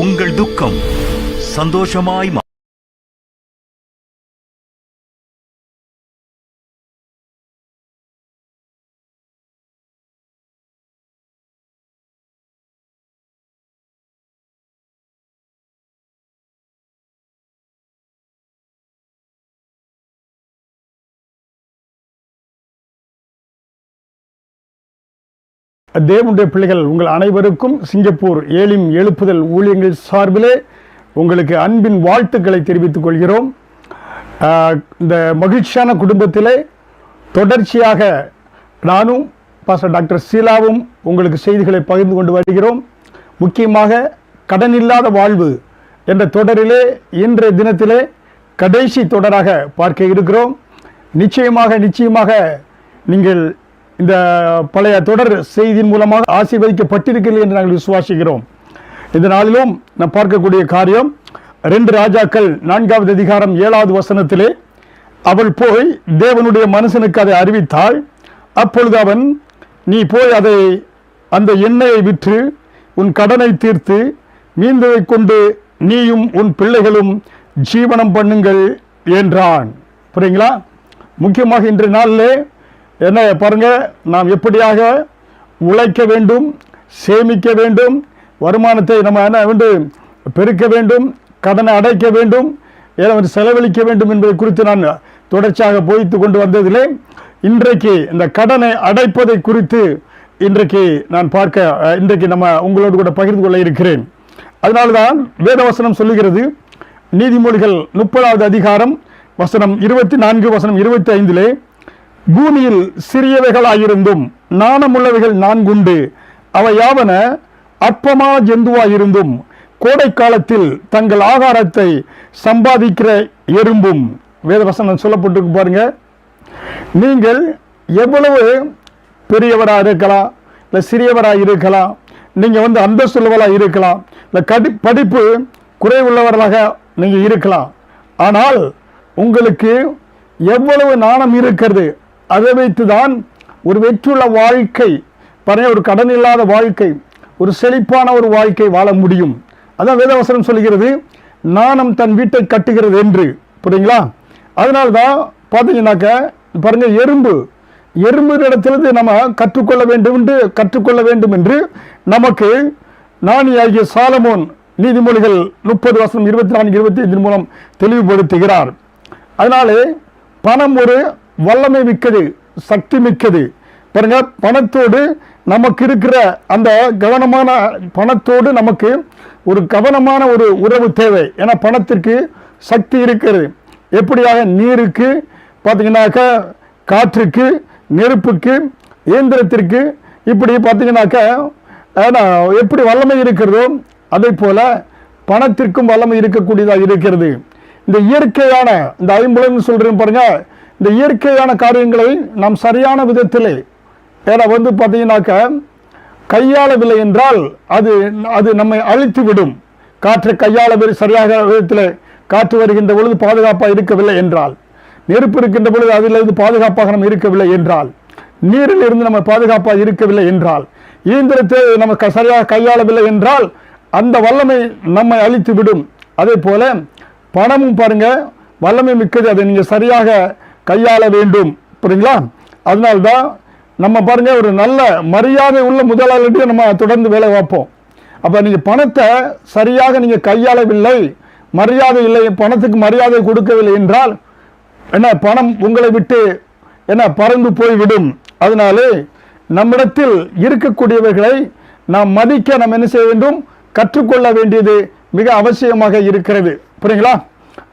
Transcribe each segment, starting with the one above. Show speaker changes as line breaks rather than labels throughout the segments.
உங்கள் துக்கம் சந்தோஷமாய்
தேவனுடைய பிள்ளைகள் உங்கள் அனைவருக்கும் சிங்கப்பூர் ஏலிம் எழுப்புதல் ஊழியங்கள் சார்பிலே உங்களுக்கு அன்பின் வாழ்த்துக்களை தெரிவித்துக் கொள்கிறோம். இந்த மகிழ்ச்சியான குடும்பத்திலே தொடர்ச்சியாக நானும் பாஸ்டர் டாக்டர் சீலாவும் உங்களுக்கு செய்திகளை பகிர்ந்து கொண்டு வருகிறோம். முக்கியமாக கடனில்லாத வாழ்வு என்ற தொடரிலே இன்றைய தினத்திலே கடைசி தொடராக பார்க்க இருக்கிறோம். நிச்சயமாக நீங்கள் இந்த பழைய தொடர் செய்தியின் மூலமாக ஆசீர்வதிக்கப்பட்டிருக்கிறீர்கள் என்று நாங்கள் விசுவாசிக்கிறோம். இந்த நாளிலும் நாம் பார்க்கக்கூடிய காரியம் 2 ராஜாக்கள் 4வது அதிகாரம் 7வது வசனத்திலே, அவள் போய் தேவனுடைய மனுஷனுக்கு அதை அறிவித்தாள். அப்பொழுது அவன், நீ போய் அந்த எண்ணெயை விற்று உன் கடனை தீர்த்து மீந்ததை கொண்டு நீயும் உன் பிள்ளைகளும் ஜீவனம் பண்ணுங்கள் என்றான். புரியுங்களா? முக்கியமாக இன்றைய நாளிலே என்ன பாருங்க, நாம் எப்படியாக உழைக்க வேண்டும், சேமிக்க வேண்டும், வருமானத்தை நம்ம என்ன வேண்டும், பெருக்க வேண்டும், கடனை அடைக்க வேண்டும், செலவழிக்க வேண்டும் என்பதை குறித்து நான் தொடர்ச்சியாக போதித்து கொண்டு வந்ததிலே இன்றைக்கு இந்த கடனை அடைப்பதை குறித்து இன்றைக்கு நம்ம உங்களோடு கூட பகிர்ந்து கொள்ள இருக்கிறேன். அதனால்தான் வேதவசனம் சொல்லுகிறது, நீதிமொழிகள் 30வது அதிகாரம் வசனம் 24 வசனம் 25, பூமியில் சிறியவைகளாயிருந்தும் நாணமுள்ளவைகள் 4 உண்டு, அவை யாவன அற்பமான ஜந்துவாயிருந்தும் கோடை காலத்தில் தங்கள் ஆகாரத்தை சம்பாதிக்கிற எறும்பும். வேதவசனம் சொல்லப்பட்டிருக்கு பாருங்க. நீங்கள் எவ்வளவு பெரியவராக இருக்கலாம், இல்லை சிறியவராக இருக்கலாம், நீங்கள் அந்தஸ்துள்ளவராக இருக்கலாம், இல்லை படிப்பு குறைவுள்ளவர்களாக நீங்கள் இருக்கலாம். ஆனால் உங்களுக்கு எவ்வளவு நாணம் இருக்கிறது, அதை வைத்துதான் ஒரு வெற்றியுள்ள வாழ்க்கை, ஒரு கடன் இல்லாத வாழ்க்கை, ஒரு செழிப்பான ஒரு வாழ்க்கை வாழ முடியும். அதான் வேதவசனம் சொல்லுகிறது, நாணம் தன் வீட்டை கட்டுகிறது என்று. புரியுங்களா? அதனால்தான் பார்த்தீங்கன்னாக்க பாருங்க, எறும்பு இடத்திலிருந்து நம்ம கற்றுக்கொள்ள வேண்டும் என்று நமக்கு ஞானியாகிய சாலமோன் நீதிமொழிகள் 30 வசனம் 24 25 மூலம் தெளிவுபடுத்துகிறார். அதனாலே பணம் ஒரு வல்லமை மிக்கது, சக்தி மிக்கது. பாருங்க, பணத்தோடு நமக்கு இருக்கிற அந்த பணத்தோடு நமக்கு ஒரு கவனமான ஒரு உறவு தேவை. ஏன்னா பணத்திற்கு சக்தி இருக்கிறது. எப்படியாக நீருக்கு பார்த்தீங்கன்னாக்க, காற்றுக்கு, நெருப்புக்கு, இயந்திரத்திற்கு, இப்படி பார்த்தீங்கன்னாக்க எப்படி வல்லமை இருக்கிறதோ அதே போல பணத்திற்கும் வல்லமை இருக்கக்கூடியதாக இருக்கிறது. இந்த இயற்கையான இந்த ஐம்புலன்னு சொல்றேன் பாருங்க, இந்த இயற்கையான காரியங்களை நாம் சரியான விதத்திலே பார்த்தீங்கன்னாக்க கையாளவில்லை என்றால் அது நம்மை அழித்து விடும். காற்றை கையாளவில்லை, சரியாக விதத்தில் காற்று வருகின்ற பொழுது பாதுகாப்பாக இருக்கவில்லை என்றால், நெருப்பு இருக்கின்ற பொழுது அதிலிருந்து பாதுகாப்பாக நம்ம இருக்கவில்லை என்றால், நீரில் இருந்து நம்ம பாதுகாப்பாக இருக்கவில்லை என்றால், இயந்திரத்தை நம்ம சரியாக கையாளவில்லை என்றால் அந்த வல்லமை நம்மை அழித்து விடும். அதே போல பணமும் பாருங்க வல்லமை மிக்கது, அதை நீங்க சரியாக கையாள வேண்டும். புரியுங்களா? அதனால்தான் நம்ம பாருங்க, ஒரு நல்ல மரியாதை உள்ள முதலாளிகிட்ட நம்ம தொடர்ந்து வேலை பார்ப்போம். அப்ப நீங்க பணத்தை சரியாக நீங்க கையாளவில்லை, மரியாதை இல்லை, பணத்துக்கு மரியாதை கொடுக்கவில்லை என்றால் என்ன, பணம் உங்களை விட்டு பறந்து போய்விடும். அதனாலே நம்மிடத்தில் இருக்கக்கூடியவர்களை நாம் மதிக்க நம்ம என்ன செய்ய வேண்டும், கற்றுக்கொள்ள வேண்டியது மிக அவசியமாக இருக்கிறது. புரியுங்களா?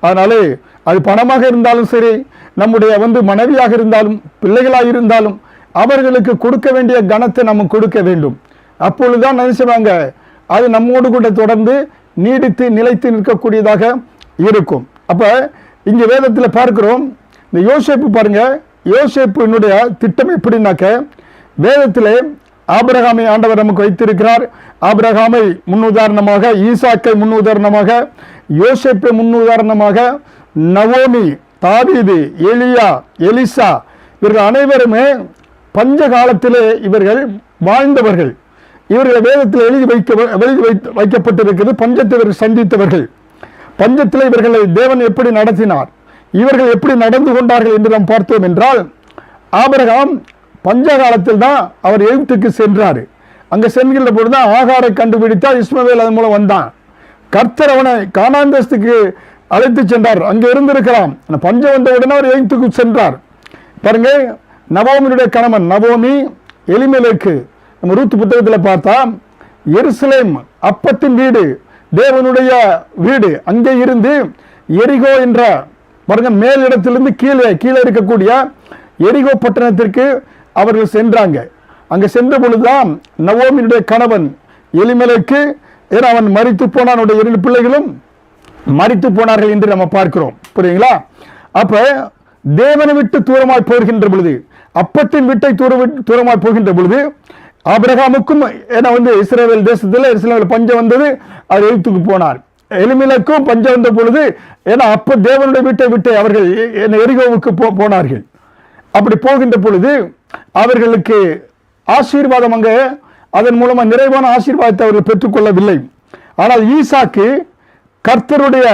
அதனாலே அது பணமாக இருந்தாலும் சரி, நம்முடைய மனைவியாக இருந்தாலும், பிள்ளைகளாக இருந்தாலும், அவர்களுக்கு கொடுக்க வேண்டிய கனத்தை நம்ம கொடுக்க வேண்டும். அப்பொழுதுதான் நினைச்சுவாங்க, அது நம்மோடு கூட தொடர்ந்து நீடித்து நிலைத்து நிற்கக்கூடியதாக இருக்கும். அப்ப இங்க வேதத்தில் பார்க்கிறோம், இந்த யோசேப்பு பாருங்க, யோசேப்பினுடைய திட்டம் எப்படின்னாக்க, வேதத்திலே ஆபிரகாமை ஆண்டவர் நமக்கு வைத்திருக்கிறார். ஆபிரகாமை முன்னுதாரணமாக, ஈசாக்கை முன்னுதாரணமாக, யோசேப்பை முன்னுதாரணமாக, நவோமி, தாவீது, எலியா, எலிசா, இவர்கள் அனைவருமே பஞ்ச காலத்திலே இவர்கள் வாழ்ந்தவர்கள். இவர்களை வேதத்தில் எழுதி வைக்கப்பட்டிருக்கிறது. பஞ்சத்தை இவர்கள் சந்தித்தவர்கள், பஞ்சத்தில் இவர்களை தேவன் எப்படி நடத்தினார், இவர்கள் எப்படி நடந்து கொண்டார்கள் என்று நாம் பார்த்தோம் என்றால், ஆபிரகாம் பஞ்ச காலத்தில் தான் அவர் எகிப்துக்கு சென்றார். அங்கே சென்கின்ற பொழுது தான் ஆகாரை கண்டுபிடித்தால் இஸ்மவேல் அதன் மூலம் வந்தான். கர்த்தர் அவனை கானான் தேசத்துக்கு அழைத்து சென்றார். அங்கே இருந்திருக்கலாம். பஞ்சம் வந்த உடனே அவர் எகிப்துக்கு சென்றார். பாருங்க, நவோமியுடைய கணவன் நவோமி எலிமெலேக்கு, நம்ம ரூத் புத்தகத்தில் பார்த்தா எருசலேம் அப்பத்தின் வீடு, தேவனுடைய வீடு, அங்கே இருந்து எரிகோ என்ற பாருங்க மேலிடத்திலிருந்து கீழே இருக்கக்கூடிய எரிகோ பட்டணத்திற்கு அவர்கள் சென்றாங்க. அங்கே சென்ற பொழுதுதான் நவோமியுடைய கணவன் எலிமெலேக்கு, ஏன்னா அவன் மரித்து போனான், அவனுடைய 2 பிள்ளைகளும் மரித்து போனார்கள் என்று நம்ம பார்க்கிறோம். புரியுங்களா? அப்ப தேவனை விட்டு தூரமாய் போகின்ற பொழுது, அப்பத்தின் விட்டை தூரமாய் போகின்ற பொழுது, ஆபிரகாமுக்கும் இஸ்ரவேல் தேசத்தில் இஸ்ரவேல் பஞ்சம் வந்தது, அவர் எகிப்துக்கு போனார். எலிமெலேக்கும் பஞ்சம் வந்த பொழுது, ஏன்னா அப்ப தேவனுடைய வீட்டை விட்டு அவர்கள் எரிகோவுக்கு போனார்கள். அப்படி போகின்ற பொழுது அவர்களுக்கு ஆசீர்வாதம் அங்கே அதன் மூலமா நிறைவான ஆசீர்வாதத்தை அவர்கள் பெற்றுக்கொள்ளவில்லை. ஆனால் ஈசாக்கு கர்த்தருடைய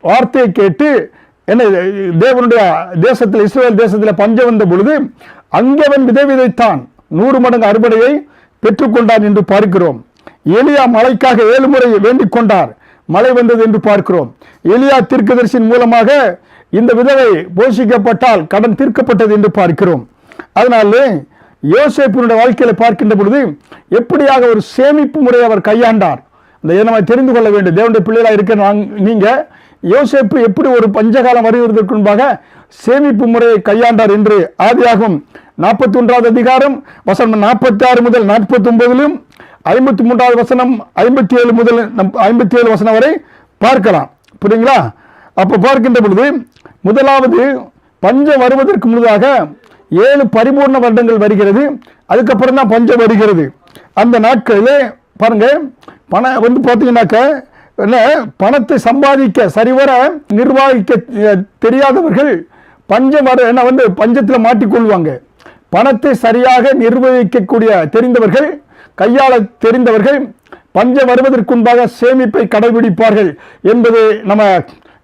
வார்த்தையை கேட்டு என்ன தேவனுடைய தேசத்தில் இஸ்ரவேல் தேசத்தில் பஞ்சம் வந்த பொழுது அங்கே அவன் விதை விதைத்தான், 100 மடங்கு அறுவடையை பெற்றுக்கொண்டான் என்று பார்க்கிறோம். எலியா மழைக்காக 7 முறை வேண்டிக் கொண்டார், மழை வந்தது என்று பார்க்கிறோம். எலியா தீர்க்கதரிசியின் மூலமாக இந்த விதவை போஷிக்கப்பட்டால் கடன் தீர்க்கப்பட்டது என்று பார்க்கிறோம். அதனால யோசேப்பினுடைய வாழ்க்கையில பார்க்கின்ற பொழுது எப்படியாக ஒரு சேமிப்பு முறையை அவர் கையாண்டார், நம்ம தெரிந்து கொள்ள வேண்டும். தேவனுடைய பிள்ளைகளாக இருக்க நீங்க யோசேப்பு எப்படி ஒரு பஞ்சகாலம் வருவதற்கு முன்பாக சேமிப்பு முறையை கையாண்டார் என்று ஆதியாகமம் 41வது அதிகாரம் வசனம் 46 முதல் 49 53வது வசனம் 57 முதல் 57 வசனம் வரை பார்க்கலாம். புரியுங்களா? அப்ப பார்க்கின்ற பொழுது முதலாவது பஞ்சம் வருவதற்கு முன்னதாக 7 பரிபூர்ண வருடங்கள் வருகிறது, அதுக்கப்புறம் தான் பஞ்சம் வருகிறது. அந்த நாட்களிலே பாருங்க, பணம் பார்த்தீங்கன்னாக்க பணத்தை சம்பாதிக்க சரிவர நிர்வாகிக்க தெரியாதவர்கள் பஞ்சம் பஞ்சத்தில் மாட்டிக்கொள்வாங்க. பணத்தை சரியாக நிர்வகிக்கக்கூடிய தெரிந்தவர்கள், கையாள தெரிந்தவர்கள் பஞ்சம் வருவதற்கு முன்பாக சேமிப்பை கடைபிடிப்பார்கள் என்பது நம்ம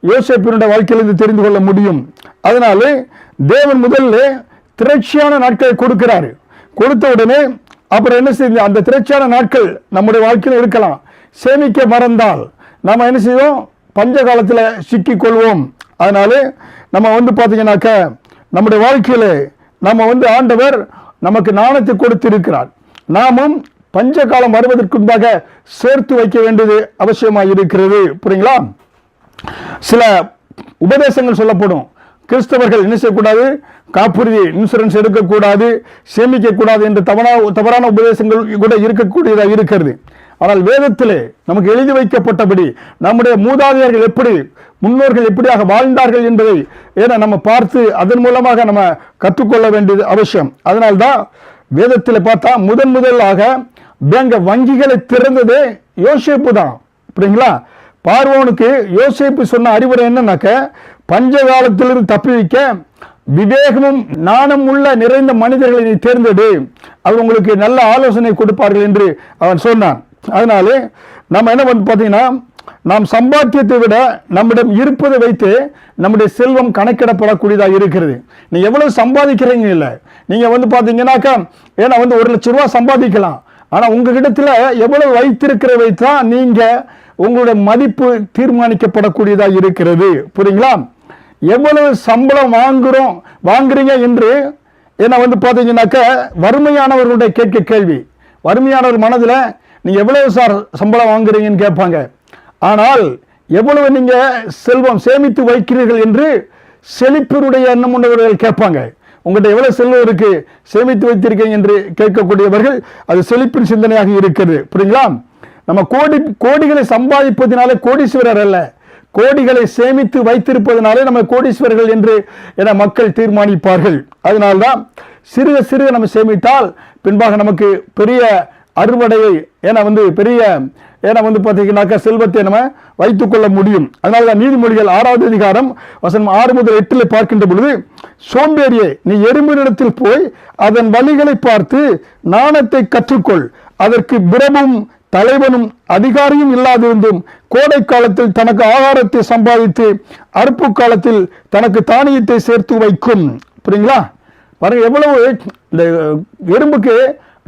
யோசேப்பினுடைய வாழ்க்கையிலிருந்து தெரிந்து கொள்ள முடியும். அதனால தேவன் முதல்ல திரட்சியான நாட்களை கொடுக்கிறாரு. கொடுத்த உடனே அப்புறம் என்ன செய்ய, அந்த திரட்சியான நாட்கள் நம்முடைய வாழ்க்கையில் இருக்கலாம். சேமிக்க மறந்தால் நம்ம என்ன செய்வோம், பஞ்ச காலத்தில் சிக்கிக் கொள்வோம். அதனால நம்ம பார்த்தீங்கன்னாக்க நம்முடைய வாழ்க்கையில நம்ம ஆண்டவர் நமக்கு நாணத்தை கொடுத்து இருக்கிறார். நாமும் பஞ்ச காலம் வருவதற்கு முன்பாக சேர்த்து வைக்க வேண்டியது அவசியமாக இருக்கிறது. புரியுங்களா? சில உபதேசங்கள் சொல்லப்படும். கிறிஸ்தவர்கள் என்ன செய்யக்கூடாது, காப்புறுதி இன்சூரன்ஸ் எடுக்கக்கூடாது, சேமிக்கக்கூடாது என்ற தவறான உபதேசங்கள் கூட இருக்கக்கூடியதாக இருக்கிறது. ஆனால் வேதத்திலே நமக்கு எழுதி வைக்கப்பட்டபடி நம்முடைய மூதாதையர்கள் எப்படி, முன்னோர்கள் எப்படியாக வாழ்ந்தார்கள் என்பதை நம்ம பார்த்து அதன் மூலமாக நம்ம கற்றுக்கொள்ள வேண்டியது அவசியம். அதனால்தான் வேதத்தில் பார்த்தா முதலாக வங்கிகளை திறந்ததே யோசேப்பு தான். புரியுங்களா? பார்வோனுக்கு யோசேப்பு சொன்ன அறிவுரை என்னன்னாக்க, பஞ்ச காலத்திலிருந்து தப்பி வைக்க விவேகமும் நாணம் உள்ள நிறைந்த மனிதர்களை நீ தேர்ந்தெடு, அவர் உங்களுக்கு நல்ல ஆலோசனை கொடுப்பார்கள் என்று அவன் சொன்னான். அதனால நம்ம என்ன பார்த்தீங்கன்னா, நாம் சம்பாத்தியத்தை விட நம்மிடம் இருப்பதை வைத்து நம்முடைய செல்வம் கணக்கிடப்படக்கூடியதாக இருக்கிறது. நீ எவ்வளவு சம்பாதிக்கிறீங்க இல்லை, நீங்க பார்த்தீங்கன்னாக்கா ஏன்னா 1 லட்சம் ரூபாய் சம்பாதிக்கலாம், ஆனா உங்ககிட்ட எவ்வளவு வைத்திருக்கிற வைத்தான் நீங்க உங்களுடைய மதிப்பு தீர்மானிக்கப்படக்கூடியதாக இருக்கிறது. புரியுங்களா? எவ்வளவு சம்பளம் வாங்குறீங்க என்று பார்த்தீங்கன்னாக்க வறுமையானவர்களுடைய கேட்க கேள்வி. வறுமையானவர் மனதில் நீங்க எவ்வளவு சார் சம்பளம் வாங்குறீங்கன்னு கேட்பாங்க. ஆனால் எவ்வளவு நீங்க செல்வம் சேமித்து வைக்கிறீர்கள் என்று செழிப்பினுடைய எண்ணம் உள்ளவர்கள் கேட்பாங்க. உங்கள்கிட்ட எவ்வளவு செல்வம் இருக்கு, சேமித்து வைத்திருக்கீங்க என்று கேட்கக்கூடியவர்கள் அது செழிப்பின் சிந்தனையாக இருக்கிறது. புரியுங்களா? நம்ம கோடிகளை சம்பாதிப்பதினாலே கோடீஸ்வரர் அல்ல, கோடிகளை சேமித்து வைத்திருப்பதனாலே நம்ம கோடீஸ்வரர்கள் என்று மக்கள் தீர்மானிப்பார்கள். அதனால்தான் சிறுக சிறுக நம்ம சேமித்தால் பின்பாக நமக்கு பெரிய அறுவடையை பெரிய பார்த்தீங்கன்னாக்கா செல்வத்தை நம்ம வைத்துக் கொள்ள முடியும். அதனாலதான் நீதிமொழிகள் 6வது அதிகாரம் வசனம் 6 முதல் 8 பார்க்கின்ற பொழுது, சோம்பேறியே நீ எறும்பினிடத்தில் போய் அதன் வழிகளை பார்த்து நாணத்தை கற்றுக்கொள், அதற்கு பிரபும் தலைவனும் அதிகாரியும் இல்லாதிருந்தும் கோடை காலத்தில் தனக்கு ஆகாரத்தை சம்பாதித்து அறுப்பு காலத்தில் தனக்கு தானியத்தை சேர்த்து வைக்கும். புரியுங்களா? பாருங்க, எவ்வளவு இந்த எறும்புக்கு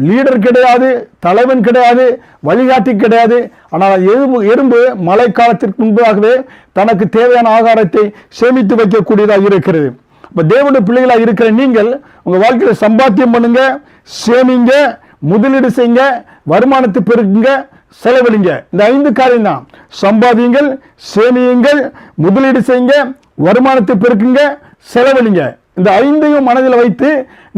லீடர் கிடையாது, தலைவன் கிடையாது, வழிகாட்டி கிடையாது. ஆனால் எறும்பு மழை காலத்திற்கு முன்பாகவே தனக்கு தேவையான ஆகாரத்தை சேமித்து வைக்கக்கூடியதாக இருக்கிறது. இப்போ தேவனுடைய பிள்ளைகளாக இருக்கிற நீங்கள் உங்கள் வாழ்க்கையில் சம்பாத்தியம் பண்ணுங்க, சேமிங்க, முதலீடு செய்யுங்க, வருமானத்தை பெருக்குங்க, செலவழிங்க. இந்த 5 காரியம் தான். சம்பாதியுங்கள், சேமியுங்கள், முதலீடு செய்யுங்க, வருமானத்தை பெருக்குங்க, செலவழிங்க. இந்த 5ஐயும் மனதில் வைத்து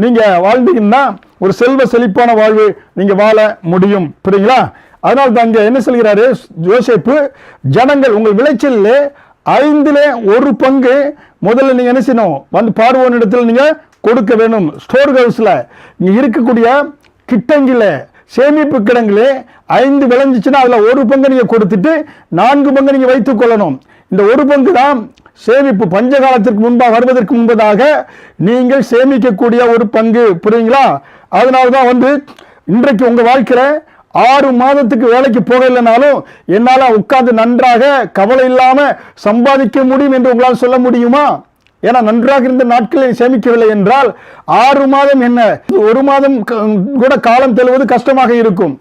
நீங்க வாழ்ந்தீங்கன்னா ஒரு செல்வ செழிப்பான வாழ்வு நீங்க வாழ முடியும். புரியுங்களா? அதனால தான் இங்க என்ன சொல்கிறாரு யோசேப்பு, ஜனங்கள் உங்கள் விளைச்சலில் 5ல் 1 பங்கு முதல்ல நீங்க என்ன செய்யணும், வந்து பார்வோன் இடத்துல நீங்க கொடுக்க வேணும். ஸ்டோர் ஹவுஸ்ல இங்க இருக்கக்கூடிய கிட்டங்கில சேமிப்பு கிடங்குல 5 விளைஞ்சிச்சுன்னா அதுல 1 பங்கு நீங்க கொடுத்துட்டு 4 பங்கு நீங்க வைத்துக் கொள்ளணும். இந்த 1 பங்கு தான் சேமிப்பு. பஞ்ச காலத்திற்கு முன்பாக வருவதற்கு முன்பதாக நீங்கள் சேமிக்கக்கூடிய ஒரு பங்கு. புரியுங்களா? அதனாலதான் இன்றைக்கு உங்க வாழ்க்கையில 6 மாதத்துக்கு வேலைக்கு போகலைனாலும் என்னால உட்கார்ந்து நன்றாக கவலை இல்லாம சம்பாதிக்க முடியும் என்று உங்களால் சொல்ல முடியுமா? ஏன்னா நன்றாக இருந்த நாட்களில் சேமிக்கவில்லை என்றால் 6 மாதம் என்ன, 1 மாதம் கூட காலம் தெளிவது கஷ்டமாக இருக்கும்.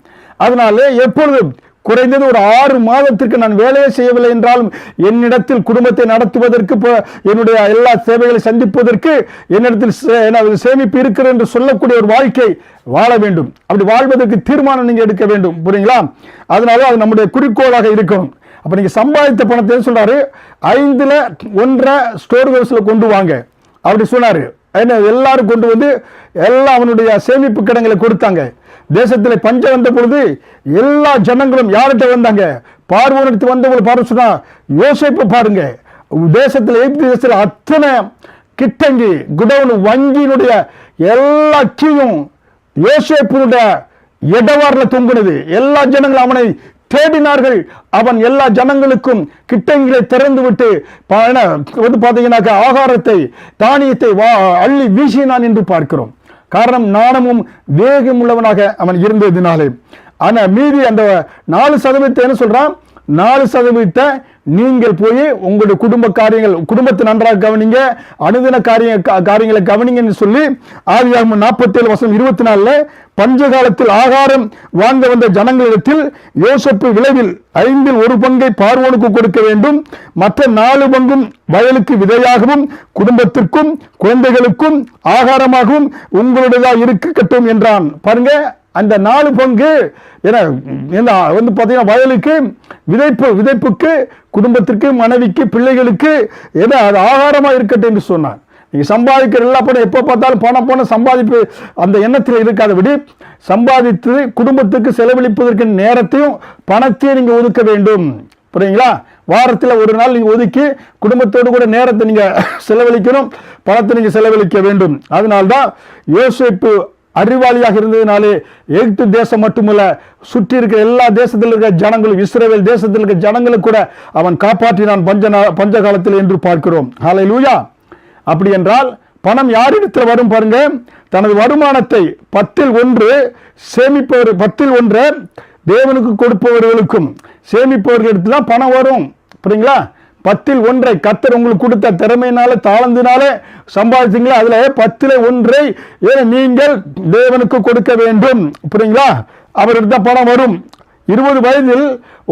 அதனால எப்பொழுது குறைந்தது ஒரு 6 மாதத்திற்கு நான் வேலையை செய்யவில்லை என்றாலும் என்னிடத்தில் குடும்பத்தை நடத்துவதற்கு, என்னுடைய எல்லா சேவைகளை சந்திப்பதற்கு என்னிடத்தில் சேமிப்பு இருக்கிறது என்று சொல்லக்கூடிய ஒரு வாழ்க்கை வாழ வேண்டும். அப்படி வாழ்வதற்கு தீர்மானம் நீங்க எடுக்க வேண்டும். புரியுங்களா? அதனால அது நம்முடைய குறிக்கோளாக இருக்கும். அப்ப நீங்க சம்பாதித்த பணத்தை சொல்றாரு 5ல் 1 ஸ்டோர் ஹவுஸ்ல கொண்டு வாங்க அப்படி சொன்னாரு. எல்லாரும் கொண்டு வந்து எல்லாம் அவனுடைய சேமிப்பு கிடங்களை கொடுத்தாங்க. தேசத்தில் பஞ்சம் வந்த பொழுது எல்லா ஜனங்களும் யார்கிட்ட வந்தாங்க, பார்வோனுக்கு வந்தவங்களை பாரு சொன்னா, யோசேப்பு பாருங்க, தேசத்தில் அத்தனை கிட்டங்கி குடவுன் வங்கியினுடைய எல்லா கீயும் யோசேப்புடைய இடவார்ல தொங்குனது. எல்லா ஜனங்களும் அவனை தேடினார்கள். அவன் எல்லா ஜனங்களுக்கும் கிட்டங்களை திறந்து விட்டு பாத்தீங்கன்னாக்க ஆகாரத்தை தானியத்தை அள்ளி வீசினான் என்று பார்க்கிறோம். காரணம் நாணமும் வேகம் உள்ளவனாக அவன் இருந்ததினாலே. ஆனா மீதி அந்த 4% என்ன சொல்றான், 4% நீங்கள் போய் உங்களுடைய குடும்ப காரியங்கள், குடும்பத்தை நன்றாக கவனிங்க, அனுதின காரியங்களை கவனிங்கன்னு சொல்லி ஆதியாகமம் 47:24 பஞ்ச காலத்தில் ஆகாரம் வாங்க வந்த ஜனங்களிடத்தில் யோசேப்பு விளைவில் 5ல் 1 பங்கை பார்வோனுக்கு கொடுக்க வேண்டும், மற்ற 4 பங்கும் வயலுக்கு விதையாகவும் குடும்பத்திற்கும் குழந்தைகளுக்கும் ஆகாரமாகவும் உங்களுடையதா இருக்கட்டும் என்றான். பாருங்க, அந்த 4 பங்கு பாத்தீங்கன்னா வயலுக்கு, விதைப்புக்கு, குடும்பத்திற்கு, மனைவிக்கு, பிள்ளைகளுக்கு அது ஆகாரமா இருக்கட்டும் என்று சொன்னார். நீங்க சம்பாதிக்கிற எல்லா பணம் எப்ப பார்த்தாலும் பணம் சம்பாதிப்பு அந்த எண்ணத்தில் இருக்காதபடி சம்பாதித்து குடும்பத்துக்கு செலவழிப்பதற்கு நேரத்தையும் பணத்தையும் நீங்க ஒதுக்க வேண்டும். புரியுங்களா? வாரத்தில் ஒரு நாள் நீங்க ஒதுக்கி குடும்பத்தோடு கூட நேரத்தை நீங்க செலவழிக்கணும், பணத்தை நீங்க செலவழிக்க வேண்டும். அதனால்தான் யோசேப்பு அறிவாளியாக இருந்ததினாலே எகிப்து தேசம் மட்டுமல்ல, சுற்றி இருக்கிற எல்லா தேசத்தில் இருக்கிற ஜனங்களும், இஸ்ரவேல் தேசத்தில் இருக்கிற ஜனங்களுக்கு கூட அவன் காப்பாற்றினான் பஞ்ச காலத்தில் என்று பார்க்கிறோம். ஹல்லேலூயா. அப்படி என்றால் பணம் யாரிடத்தில் வரும் பாருங்க, தனது வருமானத்தை 10ல் 1 சேமிப்பவர், 10ல் 1 தேவனுக்கு கொடுப்பவர்களுக்கும் சேமிப்பவர்களுக்கு தான் பணம் வரும். புரியுங்களா? 10ல் 1 கர்த்தர் உங்களுக்கு கொடுத்த திறமையினால தாளந்தினால சம்பாதிச்சீங்களா, அதுல 10ல் 1 நீங்கள் தேவனுக்கு கொடுக்க வேண்டும். புரியுங்களா? அவர்கிட்ட பணம் வரும். 20 வயதில்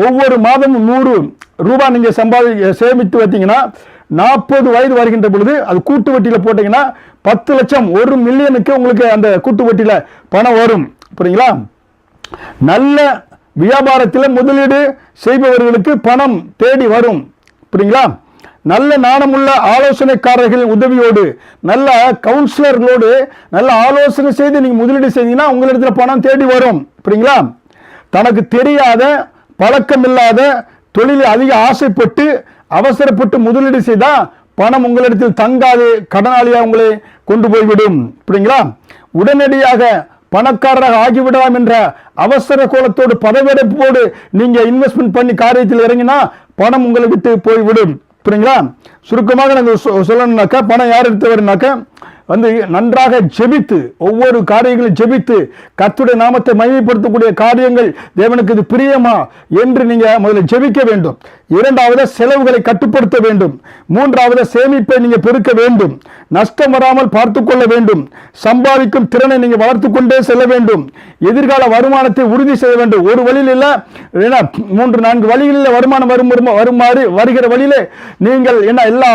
ஒவ்வொரு மாதமும் 100 ரூபாய் நீங்க சேமித்து வைத்தீங்கன்னா 40 வயது வருகின்ற பொழுது அது கூட்டு வட்டியில போட்டீங்கன்னா 10 லட்சம், 1 மில்லியனுக்கு உங்களுக்கு அந்த கூட்டு வட்டியில பணம் வரும். புரியுங்களா? நல்ல வியாபாரத்தில் முதலீடு செய்பவர்களுக்கு பணம் தேடி வரும். புரியுங்களா? நல்ல நாணமுள்ள ஆலோசனைக்காரர்களின் உதவியோடு, நல்ல கவுன்சிலர்களோடு நல்ல ஆலோசனை செய்து நீங்க முதலீடு செய்தீங்கன்னா உங்களிடத்துல பணம் தேடி வரும். புரியுங்களா? தனக்கு தெரியாத, பழக்கம் இல்லாத தொழிலில் அதிக ஆசைப்பட்டு அவசரப்பட்டு முதலீடு செய்தா பணம் உங்களிடத்தில் தங்காது, கடனாளியா உங்களை கொண்டு போய்விடும். புரியுங்களா? உடனடியாக பணக்காரராக ஆகிவிடலாம் என்ற அவசர கோலத்தோடு பதவியடைப்போடு நீங்க இன்வெஸ்ட்மெண்ட் பண்ணி காரியத்தில் இறங்கினா பணம் உங்களை விட்டு போய்விடும். புரியுங்களா? சுருக்கமாக நாங்கள் சொல்லணும்னாக்கா பணம் யார் எடுத்து வரும்னாக்கா வந்து நன்றாக ஜெபித்து ஒவ்வொரு காரியங்களும் ஜெபித்து கர்த்தருடைய நாமத்தை மகிமைப்படுத்தக்கூடிய காரியங்கள் தேவனுக்கு இது பிரியமா என்று நீங்க முதல்ல ஜெபிக்க வேண்டும். இரண்டாவது செலவுகளை கட்டுப்படுத்த வேண்டும். மூன்றாவது சேமிப்பை நீங்க பெருக்க வேண்டும். நஷ்டம் வராமல் பார்த்து கொள்ள வேண்டும். சம்பாதிக்கும் திறனை நீங்க வளர்த்து கொண்டே செல்ல வேண்டும். எதிர்கால வருமானத்தை உறுதி செய்ய வேண்டும். ஒரு வழியில் இல்ல 3-4 வழிகளில் வருமானம் வருமாறு வருகிற வழியிலே நீங்கள் என்ன எல்லா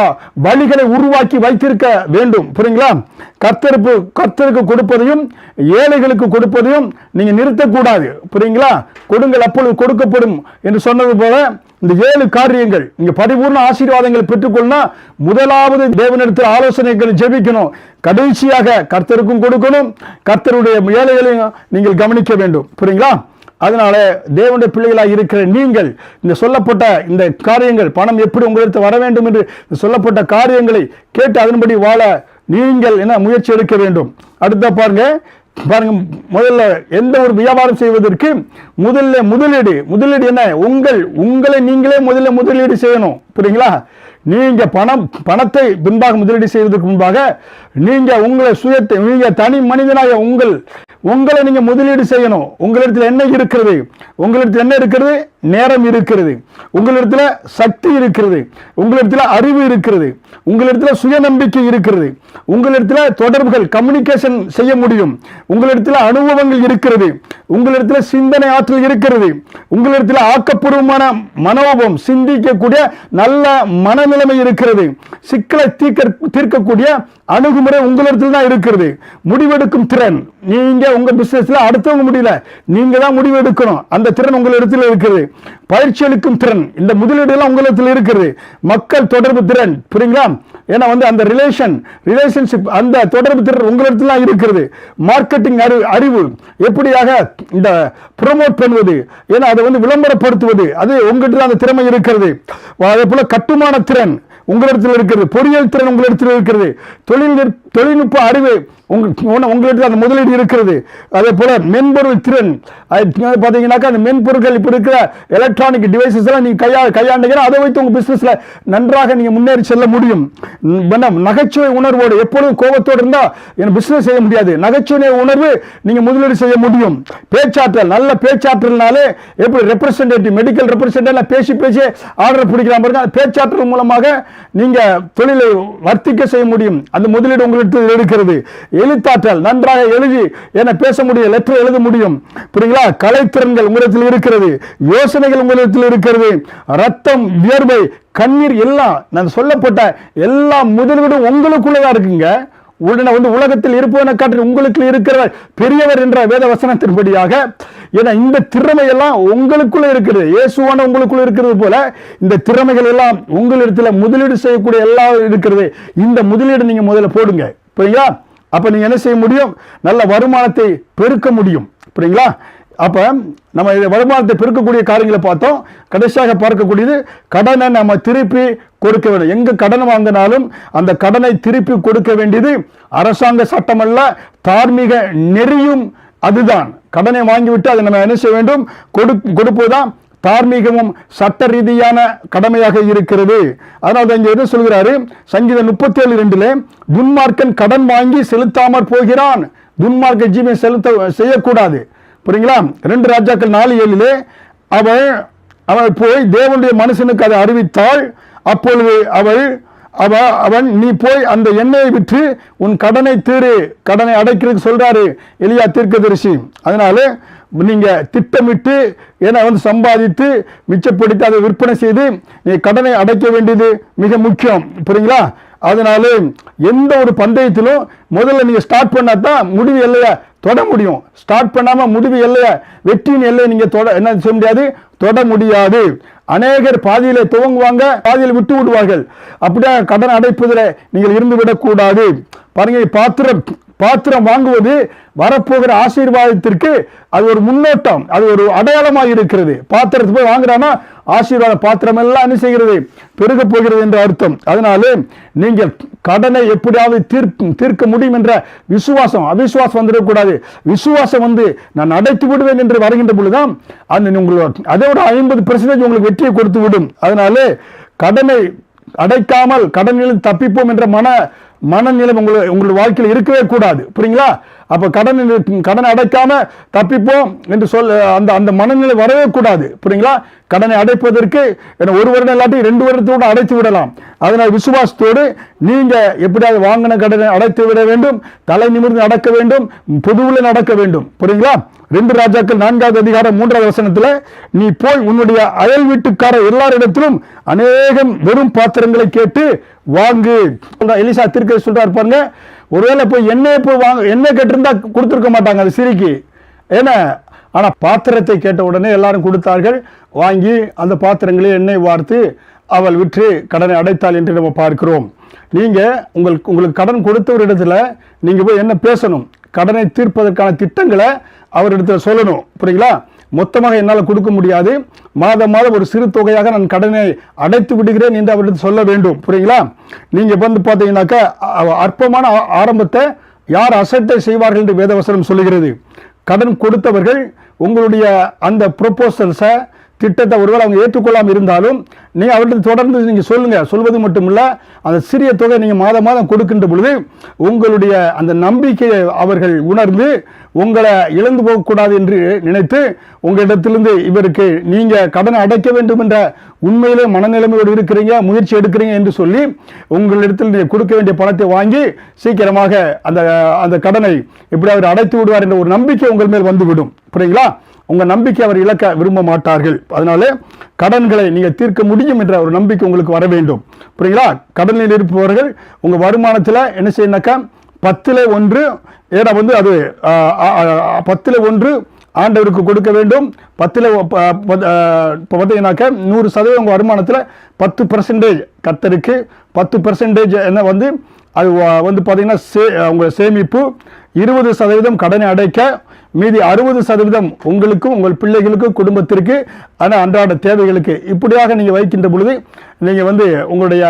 வழிகளை உருவாக்கி வைத்திருக்க வேண்டும். புரியுங்களா? கர்த்தருக்கு கொடுப்பதையும் ஏழைகளுக்கு கொடுப்பதையும் நீங்க நிறுத்தக்கூடாது. புரியுங்களா? கொடுங்கள் அப்பொழுது கொடுக்கப்படும் என்று சொன்னது போல இந்த 7 காரியங்கள் நீங்க பரிபூர்ண ஆசீர்வாதங்களை பெற்றுக்கொள்ளா முதலாவது தேவனிடத்தில் ஆலோசனைகளை ஜெபிக்கணும். கடைசியாக கர்த்தருக்கும் கொடுக்கணும். கர்த்தருடைய ஏழைகளையும் நீங்கள் கவனிக்க வேண்டும். புரியுங்களா? அதனால தேவனுடைய பிள்ளைகளாக இருக்கிற நீங்கள் இந்த சொல்லப்பட்ட இந்த காரியங்கள் பணம் எப்படி உங்களிடத்தில் வர வேண்டும் என்று சொல்லப்பட்ட காரியங்களை கேட்டு அதன்படி வாழ நீங்கள் என்ன முயற்சி எடுக்க வேண்டும். அடுத்த பாருங்க முதல்ல எந்த ஒரு வியாபாரம் செய்வதற்கு முதலீடு என்ன? உங்களை நீங்களே முதல்ல முதலீடு செய்யணும். புரியுங்களா? நீங்க பணத்தை பின்பாக முதலீடு செய்வதற்கு முன்பாக நீங்க உங்களை சுயத்தை நீங்க தனி மனிதனாக உங்களை நீங்க முதலீடு செய்யணும். உங்களிடத்தில் என்ன இருக்கிறது? நேரம் இருக்கிறது. உங்களிடத்தில் சக்தி இருக்கிறது. உங்களிடத்தில் அறிவு இருக்கிறது. உங்களிடத்தில் சுயநம்பிக்கை இருக்கிறது. உங்களிடத்தில் தொடர்புகள் கம்யூனிகேஷன் செய்ய முடியும். உங்களிடத்தில் அனுபவங்கள் இருக்கிறது. உங்களிடத்தில் சிந்தனை ஆற்றல் இருக்கிறது. உங்களிடத்தில் ஆக்கப்பூர்வமான மனோபம் சிந்திக்கக்கூடிய நல்ல மனநிலைமை இருக்கிறது. சிக்கலை தீர்க்கக்கூடிய அணுகுமுறை உங்களிடத்தில் தான் இருக்கிறது. முடிவெடுக்கும் திறன் நீங்க உங்க பிசினஸ்ல அடுத்தவங்க முடியல, நீங்க தான் முடிவு எடுக்கணும். அந்த திறன் உங்களிடத்தில் இருக்கிறது. பயிற்சி அளிக்கும் திறன் இந்த முதலீடு எல்லாம் உங்களிடத்தில் இருக்கிறது. மக்கள் தொடர்பு திறன் புரியுங்களா? ஏன்னா அந்த ரிலேஷன்ஷிப் அந்த தொடர்பு திறன் உங்களிடத்தில் இருக்கிறது. மார்க்கெட்டிங் அறிவு எப்படியாக இந்த ப்ரோமோட் பண்ணுவது, ஏன்னா அதை விளம்பரப்படுத்துவது அது உங்ககிட்ட அந்த திறமை இருக்கிறது. அதே போல கட்டுமான திறன் உங்களிடத்தில் இருக்கிறது. பொறியியல் திறன் உங்களிடத்தில் இருக்கிறது. தொழில்நுட்ப அறிவு உங்களிடத்தில் அந்த முதலீடு இருக்கிறது. அதே போல மென்பொருள் திறன் பார்த்தீங்கன்னாக்கா அந்த மென்பொருட்கள் இப்ப இருக்கிற எலக்ட்ரானிக் டிவைசஸ் எல்லாம் நீங்க கையாண்டீங்கன்னா அதை வைத்து உங்க பிசினஸ்ல நன்றாக நீங்க முன்னேறி செல்ல முடியும். நகைச்சுவை உணர்வோடு எப்பொழுதும் கோபத்தோடு இருந்தா என் பிசினஸ் செய்ய முடியாது. நகைச்சுவை உணர்வு நீங்க முதலீடு செய்ய முடியும். பேச்சாற்றல் நல்ல பேச்சாற்றல்னாலே எப்படி ரெப்ரசன்டேட்டிவ் மெடிக்கல் ரெப்ரசன்டேட்டிவ் பேசி ஆர்டர் பிடிக்கலாம் பாருங்க. பேச்சாற்றல் மூலமாக நீங்க தொழிலை வர்த்திக்க செய்ய முடியும். அந்த முதலீடு உங்களுக்கு இருக்கிறது. எழுத்தாற்றல் நன்றாக எழுதி என்ன பேச முடியும், லெட்டர் எழுத முடியும். புரியுங்களா? கலைத்திறன்கள் உங்களிடத்தில் இருக்கிறது. யோசனைகள் உங்களிடத்தில் இருக்கிறது. ரத்தம், வியர்வை, கண்ணீர் எல்லாம் நான் சொல்லப்பட்ட எல்லா முதலீடும் உங்களுக்குள்ளதான் இருக்குங்க. உடனே உலகத்தில் இருப்பவனை காட்டி உங்களுக்கு இருக்கிற பெரியவர் என்ற வேத வசனத்தின்படியாக ஏன்னா இந்த திறமை எல்லாம் உங்களுக்குள்ள இருக்கிறது. இயேசுவான உங்களுக்குள்ள இருக்கிறது போல இந்த திறமைகள் எல்லாம் உங்களிடத்தில் முதலீடு செய்யக்கூடிய எல்லாம் இருக்கிறது. இந்த முதலீடு நீங்க முதல்ல போடுங்க. புரியுங்களா? அப்ப நீங்க என்ன செய்ய முடியும்? நல்ல வருமானத்தை பெருக்க முடியும். புரியுங்களா? அப்ப நம்ம வருமானத்தை பெருக்கக்கூடிய காரியங்களை பார்த்தோம். கடைசியாக பார்க்கக்கூடியது கடனை நம்ம திருப்பி கொடுக்க வேண்டும். எங்க கடன் வாங்கினாலும் அந்த கடனை திருப்பி கொடுக்க வேண்டியது அரசாங்க சட்டம் அல்ல, தார்மீக நெறியும் அதுதான். கடனை வாங்கிவிட்டு அதை நம்ம என்ன செய்ய வேண்டும்? கொடுப்பதுதான் தார்மீகமும் சட்ட ரீதியான கடமையாக இருக்கிறது. அதனால இங்க எது சொல்கிறாரு? சங்கீதம் 37:2 துன்மார்க்கன் கடன் வாங்கி செலுத்தாமற் போகிறான். துன்மார்க்க ஜீவன் செய்யக்கூடாது. புரியுங்களா? 2 ராஜாக்கள் 4:7 அவள் போய் தேவனுடைய மனுஷனுக்கு அதை அறிவித்தாள். அப்பொழுது அவன் நீ போய் அந்த எண்ணெயை விற்று உன் கடனை கடனை அடைக்கிறதுக்கு சொல்றாரு எலியா தீர்க்கதரிசி. அதனால நீங்க திட்டமிட்டு சம்பாதித்து மிச்சப்படுத்தி அதை விற்பனை செய்து நீ கடனை அடைக்க வேண்டியது மிக முக்கியம். புரியுங்களா? அதனால எந்த ஒரு பந்தயத்திலும் முதல்ல நீங்க ஸ்டார்ட் பண்ணாதான் முடிவு எல்லைய தொட முடியும். ஸ்டார்ட் பண்ணாம முடிவு எல்லைய வெற்றியின் எல்லையை நீங்க என்ன செய்ய முடியாது, தொட முடியாது. அநேகர் பாதியில துவங்குவாங்க, பாதியில் விட்டு விடுவார்கள். அப்படியே கடன் அடைப்பதில் நீங்கள் இருந்து விடக்கூடாது. பாருங்க, பாத்திரம் வாங்குவது வரப்போகிற ஆசீர்வாதத்திற்கு அது ஒரு முன்னோட்டம், அது ஒரு அடையாளமாக இருக்கிறது. பாத்திரத்தை போய் வாங்குறானா ஆசீர்வாத பாத்திரம் எல்லாம் என்ன செய்கிறது? பெருக போகிறது என்று அர்த்தம். அதனால நீங்கள் கடனை எப்படியாவது தீர்க்க முடியும் என்ற விசுவாசம், அவிசுவாசம் வந்துடக்கூடாது. விசுவாசம் நான் அடைத்து விடுவேன் என்று வருகின்ற பொழுதுதான் அந்த உங்களுக்கு அதோட 50% உங்களுக்கு வெற்றியை கொடுத்து விடும். அதனால கடனை அடைக்காமல் கடனில் தப்பிப்போம் என்ற மனநிலை உங்களுடைய வாழ்க்கையில் இருக்கவே கூடாது. புரியுங்களா? அப்ப கடன் அடைக்காம தப்பிப்போம் என்று அந்த அந்த மனநிலை வரவே கூடாது. புரியுங்களா? கடனை அடைப்பதற்கு ஒரு வருடம் இல்லாட்டி 2 வருடத்தோடு அடைத்து விடலாம். அதனால் விசுவாசத்தோடு நீங்க எப்படியாவது வாங்கின கடனை அடைத்து விட வேண்டும். தலை நிமிர்ந்து நடக்க வேண்டும். பொதுவில் நடக்க வேண்டும். புரியுங்களா? 2 ராஜாக்கள் 4வது அதிகாரம் 3வது வசனத்துல, நீ போய் உன்னுடைய அயல் வீட்டுக்கார எல்லாரிடத்திலும் அநேகம் வெறும் பாத்திரங்களை கேட்டு வாங்கு. எலிசா தீர்க்கதரிசி சொல்றாரு பாருங்க, ஒருவேளை போய் எண்ணெய் கேட்டிருந்தா கொடுத்துருக்க மாட்டாங்க அது சிரிக்கு. ஏன்னா ஆனா பாத்திரத்தை கேட்ட உடனே எல்லாரும் கொடுத்தார்கள். வாங்கி அந்த பாத்திரங்களை எண்ணெய் வார்த்து அவள் விற்று கடனை அடைத்தாள் என்று நம்ம பார்க்கிறோம். நீங்க உங்களுக்கு கடன் கொடுத்த ஒரு இடத்துல நீங்க போய் என்ன பேசணும்? கடனை தீர்ப்பதற்கான திட்டங்களை அவரிடத்துல சொல்லணும். புரியுங்களா? மொத்தமாக என்னால் கொடுக்க முடியாது, மாதம் ஒரு சிறு தொகையாக நான் கடனை அடைத்து விடுகிறேன் என்று அவரிடத்தில் சொல்ல வேண்டும். புரியுங்களா? நீங்க பார்த்தீங்கன்னாக்கா அற்பமான ஆரம்பத்தை யார் அசட்டை செய்வார்கள் என்று வேதவசனம் சொல்லுகிறது. கடன் கொடுத்தவர்கள் உங்களுடைய அந்த ப்ரொபோசல்ஸை திட்டத்தை ஒருவேளை அவங்க ஏற்றுக்கொள்ளாமல் இருந்தாலும் நீ அவர்கிட்ட தொடர்ந்து நீங்க சொல்வது மட்டும் இல்ல, அந்த சிறிய தொகை நீங்க மாதம் கொடுக்கின்ற பொழுது உங்களுடைய அந்த நம்பிக்கையை அவர்கள் உணர்ந்து உங்களை இழந்து போகக்கூடாது என்று நினைத்து உங்களிடத்திலிருந்து இவருக்கு நீங்க கடனை அடைக்க வேண்டும் என்ற உண்மையிலே மனநிலைமையோடு இருக்கிறீங்க, முயற்சி எடுக்கிறீங்க என்று சொல்லி உங்களிடத்தில் நீங்க கொடுக்க வேண்டிய பணத்தை வாங்கி சீக்கிரமாக அந்த அந்த கடனை எப்படி அவர் அடைத்து விடுவார் என்ற ஒரு நம்பிக்கை உங்கள் மேல் வந்துவிடும். புரியுங்களா? உங்க நம்பிக்கை அவர் இழக்க விரும்ப மாட்டார்கள். அதனால கடன்களை நீங்க தீர்க்க முடியும் என்ற ஒரு நம்பிக்கை உங்களுக்கு வர வேண்டும். புரியுங்களா? கடனில் இருப்பவர்கள் உங்க வருமானத்தில் என்ன செய்யணும்னாக்கா 10% ஏன்னா அது 10% ஆண்டவருக்கு கொடுக்க வேண்டும். 10% 100% உங்க வருமானத்தில் 10% கர்த்தருக்கு, 10% என்ன அது பார்த்தீங்கன்னா உங்க சேமிப்பு, 20% கடனை அடைக்க, மீதி 60% உங்களுக்கும் உங்கள் பிள்ளைகளுக்கும் குடும்பத்திற்கு அன்றாட தேவைகளுக்கு. இப்படியாக நீங்க வைக்கின்ற பொழுது நீங்க உங்களுடைய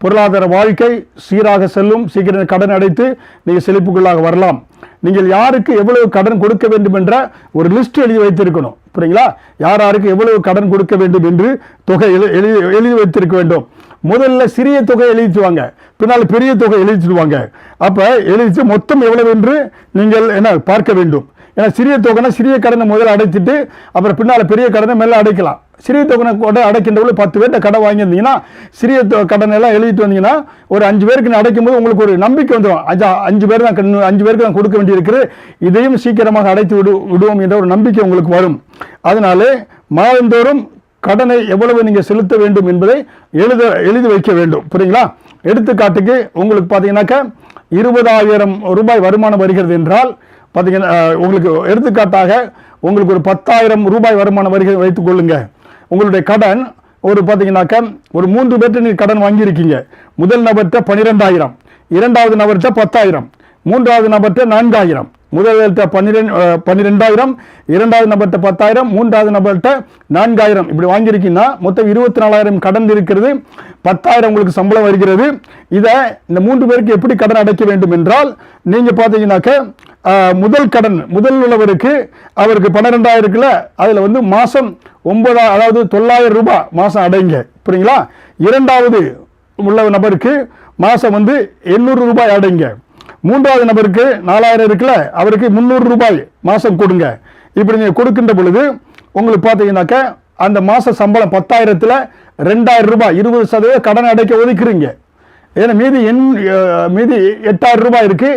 பொருளாதார வாழ்க்கை சீராக செல்லும். சீக்கிரம் கடன் அடைத்து நீங்க செழிப்புக்குள்ளாக வரலாம். நீங்கள் யாருக்கு எவ்வளவு கடன் கொடுக்க வேண்டும் என்ற ஒரு லிஸ்ட் எழுதி வைத்திருக்கணும். புரியுங்களா? யாருக்கு எவ்வளவு கடன் கொடுக்க வேண்டும் என்று தொகை எழுதி வைத்திருக்க வேண்டும். முதல்ல சிறிய தொகை எழுதிச்சுவாங்க, பின்னால் பெரிய தொகை எழுதிச்சுடுவாங்க. அப்ப எழுதிச்சு மொத்தம் எவ்வளவு என்று நீங்கள் என்ன பார்க்க வேண்டும். ஏன்னா சிறிய தொகைனா சிறிய கடனை முதல்ல அடைச்சிட்டு அப்புறம் பின்னால் பெரிய கடனை மேலே அடைக்கலாம். சிறிய தொகை அடைக்கின்ற 10 பேர்கிட்ட கடன் வாங்கியிருந்தீங்கன்னா சிறிய கடன் எல்லாம் எழுதிட்டு வந்தீங்கன்னா ஒரு 5 பேருக்கு அடைக்கும் போது உங்களுக்கு ஒரு நம்பிக்கை வந்துடும். 5 பேருக்கு தான் கொடுக்க வேண்டியிருக்கிறது, இதையும் சீக்கிரமாக அடைத்து விடுவோம் என்ற ஒரு நம்பிக்கை உங்களுக்கு வரும். அதனால மாதந்தோறும் கடனை எவ்வளவு நீங்க செலுத்த வேண்டும் என்பதை எழுதி வைக்க வேண்டும். புரியுங்களா? எடுத்துக்காட்டுக்கு உங்களுக்கு பார்த்தீங்கன்னாக்கா 20,000 ரூபாய் வருமானம் வருகிறது என்றால் பார்த்தீங்கன்னா உங்களுக்கு எடுத்துக்காட்டாக உங்களுக்கு ஒரு 10,000 ரூபாய் வருமானம் வருகிறது வைத்துக் கொள்ளுங்க. உங்களுடைய கடன் பார்த்தீங்கன்னாக்கா ஒரு 3 பேர்கிட்ட நீங்க கடன் வாங்கியிருக்கீங்க. முதல் நபர்கிட்ட 12,000, 2வது நபர்கிட்ட 10,000, 3வது நபர்கிட்ட 4,000. முதல்கிட்ட 12,000, 2வது நபர்கிட்ட 10,000, 3வது நபர்கிட்ட 4,000 இப்படி வாங்கியிருக்கீங்கன்னா மொத்தம் 24,000 கடன் இருக்கிறது. 10,000 உங்களுக்கு சம்பளம் வருகிறது. இதை இந்த 3 பேருக்கு எப்படி கடன் அடைக்க வேண்டும் என்றால் நீங்க பார்த்தீங்கன்னாக்க முதல் உள்ளவருக்கு அவருக்கு 12,000 இருக்குல்ல, அதுல மாசம் 9,000 அதாவது 9,000 ரூபாய் மாசம் அடைங்க. புரியுங்களா? 2வது உள்ள நபருக்கு மாசம் 800 ரூபாய் அடைங்க. 3வது நபருக்கு 4,000 இருக்குல்ல, அவருக்கு 300 ரூபாய் மாசம் கொடுங்க. இப்படி நீங்க கொடுக்கின்ற பொழுது உங்களுக்கு பார்த்தீங்கன்னாக்க அந்த மாச சம்பளம் 10,000த்துல 2,000 ரூபாய் 20% கடன் அடைக்க ஒதுக்குறீங்க. ஏன்னா மீதி 8,000 ரூபாய் இருக்கு.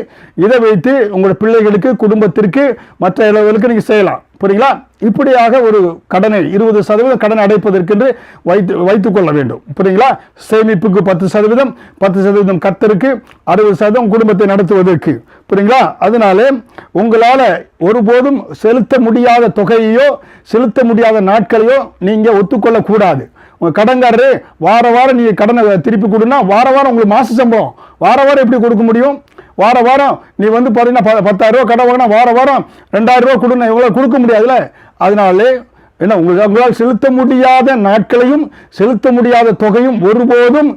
இதை வைத்து உங்களோட பிள்ளைகளுக்கு, குடும்பத்திற்கு, மற்ற இளவுகளுக்கு நீங்க செய்யலாம். புரியுங்களா? இப்படியாக ஒரு கடனை 20% கடன் அடைப்பதற்கு வைத்துக் கொள்ள வேண்டும். புரியுங்களா? சேமிப்புக்கு 10%, 10% கர்த்தருக்கு, 60% குடும்பத்தை நடத்துவதற்கு. புரியுங்களா? அதனால உங்களால ஒருபோதும் செலுத்த முடியாத தொகையோ செலுத்த முடியாத நாட்களையோ நீங்க ஒத்துக்கொள்ள கூடாது. உங்க கடன்காரரு வாரம் நீங்க கடனை திருப்பி கொடுனா வாரம் உங்களுக்கு மாச சம்பளம் வாரம் எப்படி கொடுக்க முடியும்? வாரம் நீ பாத்தீங்கன்னா 10,000 ரூபாய் கடன் வாங்கினா வாரம் 2,000 ரூபாய் கொடுனா எவ்வளவு கொடுக்க முடியாதுல்ல. அதனாலே என்ன உங்களால் செலுத்த முடியாத நாட்களையும் செலுத்த முடியாத தொகையும் ஒருபோதும்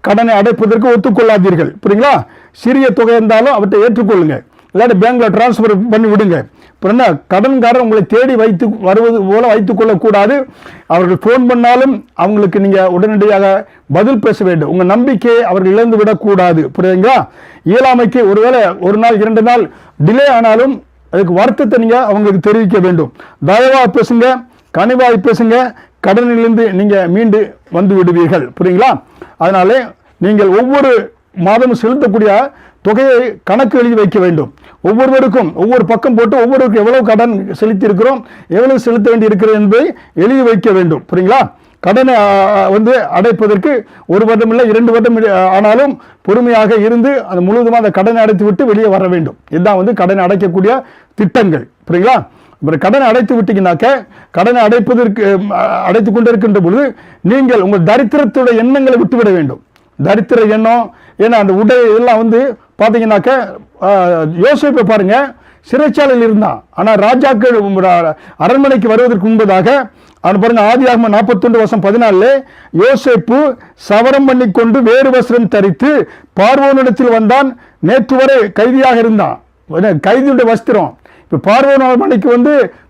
கடனை அடைப்பதற்கு ஒத்துக்கொள்ளாதீர்கள். புரியுங்களா? சிறிய தொகை இருந்தாலும் அவற்றை ஏற்றுக்கொள்ளுங்க. இல்லாட்டி பேங்க்ல டிரான்ஸ்ஃபர் பண்ணி விடுங்க. இப்போ என்ன, கடன்காரர் உங்களை தேடி வருவது போல வைத்துக் கொள்ளக்கூடாது. அவர்கள் ஃபோன் பண்ணாலும் அவங்களுக்கு நீங்கள் உடனடியாக பதில் பேச வேண்டும். உங்கள் நம்பிக்கையை அவர்கள் இழந்து விடக்கூடாது. புரியுதுங்களா? இயலாமைக்கு ஒருவேளை 1 நாள் 2 நாள் டிலே ஆனாலும் அதுக்கு வருத்தத்தை நீங்கள் அவங்களுக்கு தெரிவிக்க வேண்டும். தயவாக பேசுங்க, கனிவாய் பேசுங்க, கடனிலிருந்து நீங்கள் மீண்டு வந்து விடுவீர்கள். புரியுங்களா? அதனால நீங்கள் ஒவ்வொரு மாதமும் செலுத்தக்கூடிய தொகையை கணக்கு எழுதி வைக்க வேண்டும். ஒவ்வொருவருக்கும் ஒவ்வொரு பக்கம் போட்டு ஒவ்வொருவருக்கும் எவ்வளவு கடன் செலுத்தி இருக்கிறோம், எவ்வளவு செலுத்த வேண்டி இருக்கிறது என்பதை எழுதி வைக்க வேண்டும். புரியுங்களா? கடனை அடைப்பதற்கு 1 வருடம் இல்லை 2 வருடம் ஆனாலும் பொறுமையாக இருந்து அந்த முழுவதுமாக அந்த கடனை அடைத்து விட்டு வெளியே வர வேண்டும். இதுதான் கடனை அடைக்கக்கூடிய திட்டங்கள். புரியுங்களா? அப்புறம் கடனை அடைத்து விட்டீங்கன்னாக்க கடனை அடைத்து கொண்டிருக்கின்ற பொழுது நீங்கள் உங்கள் தரித்திரத்துடைய எண்ணங்களை விட்டுவிட வேண்டும். தரித்திர எண்ணம், ஏன்னா அந்த உடை இதெல்லாம் பார்த்தீங்கன்னாக்க யோசேப்பை பாருங்க, சிறைச்சாலையில் இருந்தான். ஆனால் ராஜாக்கள் அரண்மனைக்கு வருவதற்கு முன்பதாக அவன் பாருங்க, ஆதியாகமம் 41:14 யோசேப்பு சவரம் பண்ணி கொண்டு வேறு வஸ்திரம் தரித்து பார்வோனிடத்தில் வந்தான். நேற்று வரை கைதியாக இருந்தான், கைதியுடைய வஸ்திரம். இப்போ பார்வோன் அரண்மனைக்கு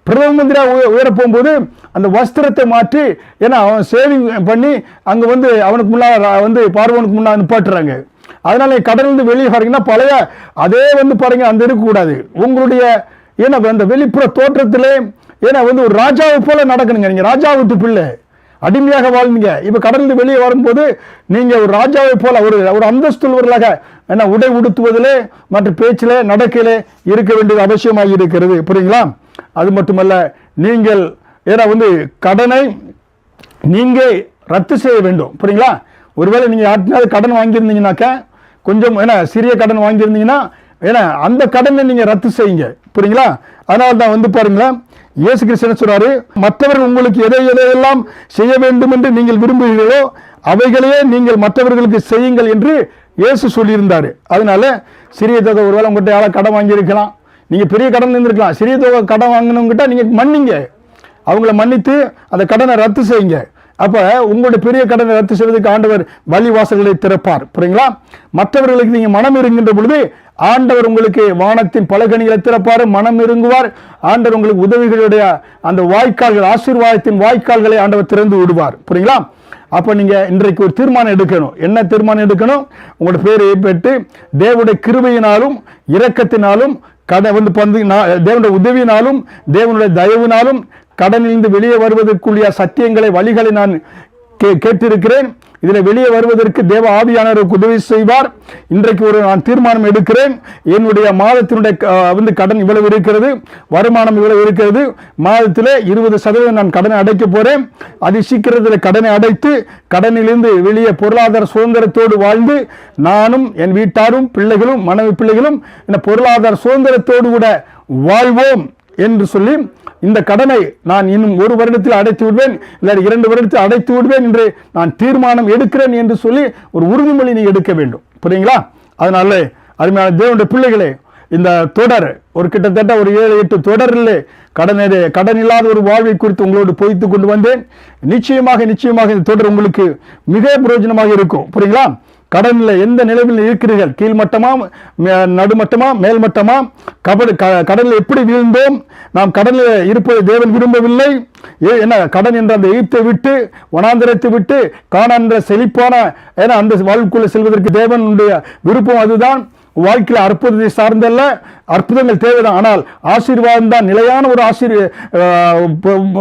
பிரதம மந்திரியாக உயர போகும்போது அந்த வஸ்திரத்தை மாற்றி, ஏன்னா அவன் சேவிங் பண்ணி அங்கே அவனுக்கு முன்னாடி பார்வோனுக்கு முன்னாடி நிப்பாட்டுறாங்க. அதனால கடலிருந்து வெளியே பாருங்கன்னா பழைய அதே பாருங்க அந்த இருக்கக்கூடாது. உங்களுடைய ஏன்னா அந்த வெளிப்புற தோற்றத்திலே ஏன்னா ஒரு ராஜாவை போல நடக்கணுங்க. நீங்க ராஜா விட்டு பிள்ளை, அடிமையாக வாழ்ந்தீங்க. இப்ப கடலிருந்து வெளியே வரும்போது நீங்க ஒரு ராஜாவை போல ஒரு அந்தஸ்துள்ளவர்களாக என்ன உடை உடுத்துவதிலே மற்ற பேச்சிலே நடக்கையிலே இருக்க வேண்டியது அவசியமாக இருக்கிறது. புரியுங்களா? அது மட்டுமல்ல, நீங்கள் ஏன்னா கடனை நீங்க ரத்து செய்ய வேண்டும். புரியுங்களா? ஒருவேளை நீங்க யாருனாவது கடன் வாங்கியிருந்தீங்கன்னாக்க, கொஞ்சம் சிறிய கடன் வாங்கியிருந்தீங்கன்னா அந்த கடனை நீங்க ரத்து செய்யுங்க. புரியுங்களா? அதனால தான் பாருங்களேன், இயேசு கிறிஸ்து சொல்றாரு, மற்றவர்கள் உங்களுக்கு எதையெல்லாம் செய்ய வேண்டும் என்று நீங்கள் விரும்புகிறீர்களோ அவைகளையே நீங்கள் மற்றவர்களுக்கு செய்யுங்கள் என்று இயேசு சொல்லியிருந்தாரு. அதனால சிறிய தொகை ஒருவேளை உங்கள்கிட்ட யாராவது கடன் வாங்கியிருக்கலாம், நீங்க பெரிய கடன் இருந்திருக்கலாம். சிறிய தொகை கடன் வாங்கினவங்கிட்ட நீங்க மன்னிங்க, அவங்கள மன்னித்து அந்த கடனை ரத்து செய்யுங்க. அப்ப உங்களுடைய பெரிய கடனை ரத்து செய்வதற்கு ஆண்டவர் வழிவாசல்களை திறப்பார். புரியுங்களா? மற்றவர்களுக்கு நீங்க மனம் இருக்கின்ற பொழுது ஆண்டவர் உங்களுக்கு வானத்தின் பலகணிகளை திறப்பார், மனம் இருங்குவார். ஆண்டவர் உங்களுக்கு உதவிகளுடைய அந்த வாய்க்கால்கள், ஆசீர்வாதத்தின் வாய்க்கால்களை ஆண்டவர் திறந்து விடுவார். புரியுங்களா? அப்ப நீங்க இன்றைக்கு ஒரு தீர்மானம் எடுக்கணும். என்ன தீர்மானம் எடுக்கணும்? உங்களோட பேரை பெற்று தேவனுடைய கிருபையினாலும் இரக்கத்தினாலும் தேவனுடைய உதவியினாலும் தேவனுடைய தயவினாலும் கடனிலிருந்து வெளியே வருவதற்குரிய சத்தியங்களை வழிகளை நான் கேட்டிருக்கிறேன். இதில் வெளியே வருவதற்கு தேவ ஆவியானவருக்கு உதவி செய்வார். இன்றைக்கு நான் தீர்மானம் எடுக்கிறேன். என்னுடைய மாதத்தினுடைய கடன் இவ்வளவு இருக்கிறது, வருமானம் இவ்வளவு இருக்கிறது, மாதத்தில் 20% நான் கடனை அடைக்க போறேன். அது சீக்கிரத்தில் கடனை அடைத்து கடனிலிருந்து வெளியே பொருளாதார சுதந்திரத்தோடு வாழ்ந்து நானும் என் வீட்டாரும் பிள்ளைகளும் மனைவி பிள்ளைகளும் பொருளாதார சுதந்திரத்தோடு கூட வாழ்வோம் என்று சொல்லி இந்த கடனை நான் இன்னும் 1 வருடத்தில் அடைத்து விடுவேன், இல்லை 2 வருடத்தில் அடைத்து விடுவேன் என்று நான் தீர்மானம் எடுக்கிறேன் என்று சொல்லி ஒரு உறுதிமொழி நீ எடுக்க வேண்டும். புரியுங்களா? அதனால அருமையான தேவனுடைய பிள்ளைகளே, இந்த தொடர் கிட்டத்தட்ட 7-8 தொடரில் கடன் இல்லாத ஒரு வாழ்வை குறித்து உங்களோடு போய்த்து கொண்டு வந்தேன். நிச்சயமாக இந்த தொடர் உங்களுக்கு மிக பிரயோஜனமாக இருக்கும். புரியுங்களா? கடனில் எந்த நிலையில் இருக்கிறீர்கள், கீழ்மட்டமா நடுமட்டமா மேல்மட்டமா, கடலில் எப்படி வீழ்ந்தோம், நாம் கடலில் இருப்பதை தேவன் விரும்பவில்லை. கடன் என்ற அந்த எகிப்தை விட்டு வனாந்திரத்தை விட்டு கானான் என்ற செழிப்பான அந்த வாழ்க்கைக்குள்ள செல்வதற்கு தேவனுடைய விருப்பம் அதுதான். வாழ்க்கையில் அற்புதத்தை சார்ந்தல்ல, அற்புதங்கள் தேவைதான், ஆனால் ஆசீர்வாதம் தான் நிலையான ஒரு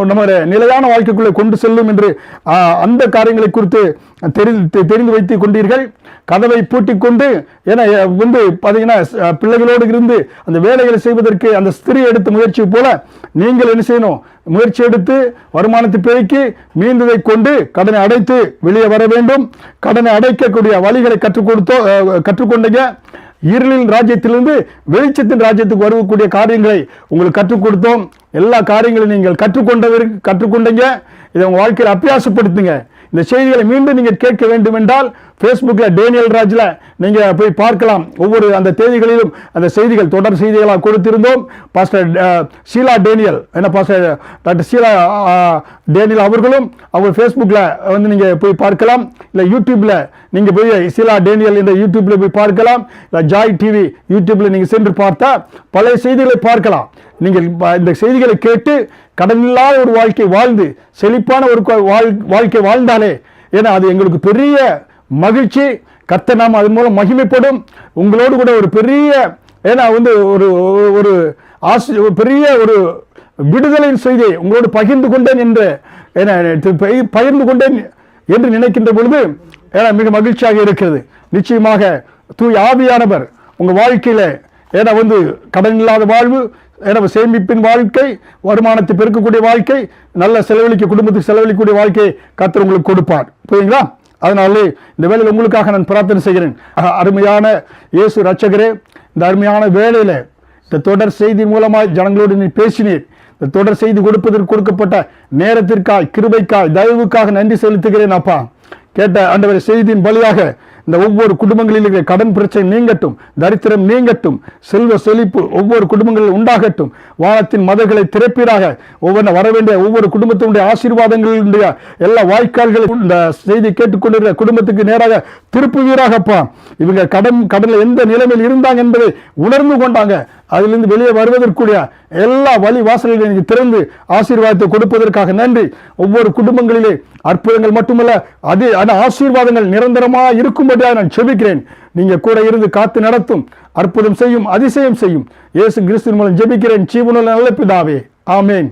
நம்ம நிலையான வாழ்க்கைக்குள்ளே கொண்டு செல்லும் என்று அந்த காரியங்களை குறித்து தெரிந்து வைத்துக் கொண்டீர்கள். கதவை பூட்டிக் கொண்டு பார்த்தீங்கன்னா பிள்ளைகளோடு இருந்து அந்த வேலைகளை செய்வதற்கு அந்த ஸ்திரீ எடுத்த முயற்சி போல நீங்கள் என்ன செய்யணும்? முயற்சி எடுத்து வருமானத்தை பெருக்கி மீந்ததை கொண்டு கடனை அடைத்து வெளியே வர வேண்டும். கடனை அடைக்கக்கூடிய வழிகளை கற்றுக்கொண்டீங்க. இருளின் ராஜ்யத்திலிருந்து வெளிச்சத்தின் ராஜ்யத்துக்கு வரக்கூடிய காரியங்களை உங்களுக்கு கற்றுக் கொடுத்தோம். எல்லா காரியங்களையும் நீங்கள் கற்றுக்கொண்டீங்க. இதை உங்க வாழ்க்கையில் அபியாசப்படுத்துங்க. இந்த செய்திகளை மீண்டும் நீங்கள் கேட்க வேண்டும் என்றால் ஃபேஸ்புக்கில் டேனியல் ராஜில் நீங்கள் போய் பார்க்கலாம். ஒவ்வொரு அந்த தேதிகளிலும் அந்த செய்திகள் தொடர் செய்திகளாக கொடுத்திருந்தோம். பாஸ்டர் ஷீலா டேனியல், என்ன பாஸ்டர் டாக்டர் ஷீலா டேனியல் அவர்களும் அவங்க ஃபேஸ்புக்கில் வந்து நீங்கள் போய் பார்க்கலாம். இல்லை யூடியூப்பில் நீங்கள் போய் ஷீலா டேனியல் இந்த யூடியூப்பில் போய் பார்க்கலாம். இல்லை ஜாய் டிவி யூடியூப்பில் நீங்கள் சென்று பார்த்தா பழைய செய்திகளை பார்க்கலாம். நீங்கள் இந்த செய்திகளை கேட்டு கடனில்லாத ஒரு வாழ்க்கை வாழ்ந்து செழிப்பான ஒரு வாழ்க்கை வாழ்ந்தாலே, ஏன்னா அது எங்களுக்கு பெரிய மகிழ்ச்சி. கர்த்தர் நாம அதன் மூலம் மகிமைப்படும். உங்களோடு கூட ஒரு பெரிய ஏன்னா வந்து ஒரு ஒரு பெரிய ஒரு விடுதலையின் செய்தியை உங்களோடு பகிர்ந்து கொண்டேன் என்று நினைக்கின்ற பொழுது ஏன்னா மிக மகிழ்ச்சியாக இருக்கிறது. நிச்சயமாக தூய் ஆவியானவர் உங்க வாழ்க்கையில ஏன்னா வந்து கடன் இல்லாத வாழ்வு, சேமிப்பின் வாழ்க்கை, வருமானத்தை பெருக்கக்கூடிய வாழ்க்கை, நல்ல குடும்பத்துக்கு செலவழிக்கக்கூடிய வாழ்க்கையை கர்த்தர் உங்களுக்கு கொடுப்பார். புரியுங்களா? அதனாலே இந்த வேளையில் உங்களுக்காக நான் பிரார்த்தனை செய்கிறேன். அருமையான இயேசு ரட்சகரே, இந்த அருமையான வேளையில இந்த தொடர் செய்தி மூலமாய் ஜனங்களோடு நீ பேசினீர். இந்த தொடர் செய்தி கொடுப்பதற்கு கொடுக்கப்பட்ட நேரத்திற்காய், கிருபைக்காய், தயவுக்காக நன்றி செலுத்துகிறேன் அப்பா. கேட்ட ஆண்டவரே, செய்தியின் வழியாக இந்த ஒவ்வொரு குடும்பங்களில் இருக்கிற கடன் பிரச்சனை நீங்கட்டும், தரித்திரம் நீங்கட்டும், செல்வ செழிப்பு ஒவ்வொரு குடும்பங்களில் உண்டாகட்டும். வானத்தின் மதங்களை திறப்பீராக. ஒவ்வொரு வரவேண்டிய ஒவ்வொரு குடும்பத்தினுடைய ஆசீர்வாதங்களுடைய எல்லா வாய்க்கால்களும் இந்த செய்தி கேட்டுக்கொண்டிருக்கிற குடும்பத்துக்கு நேராக திருப்புவீராகப்பா. இவங்க கடன்ல எந்த நிலைமையில் இருந்தாங்க என்பதை உணர்ந்து கொண்டாங்க. அதிலிருந்து வெளியே வருவதற்குரிய எல்லா வழி வாசல்களை நீங்க திறந்து ஆசீர்வாதத்தை கொடுப்பதற்காக நன்றி. ஒவ்வொரு குடும்பங்களிலே அற்புதங்கள் மட்டுமல்ல, அது ஆசீர்வாதங்கள் நிரந்தரமாக இருக்கும்படியாக நான் ஜெபிக்கிறேன். நீங்க கூட இருந்து காத்து நடத்தும், அற்புதம் செய்யும், அதிசயம் செய்யும். இயேசு கிறிஸ்துவின் மூலம் ஜெபிக்கிறேன் ஜீவனுள்ள நல்ல பிதாவே, ஆமென்.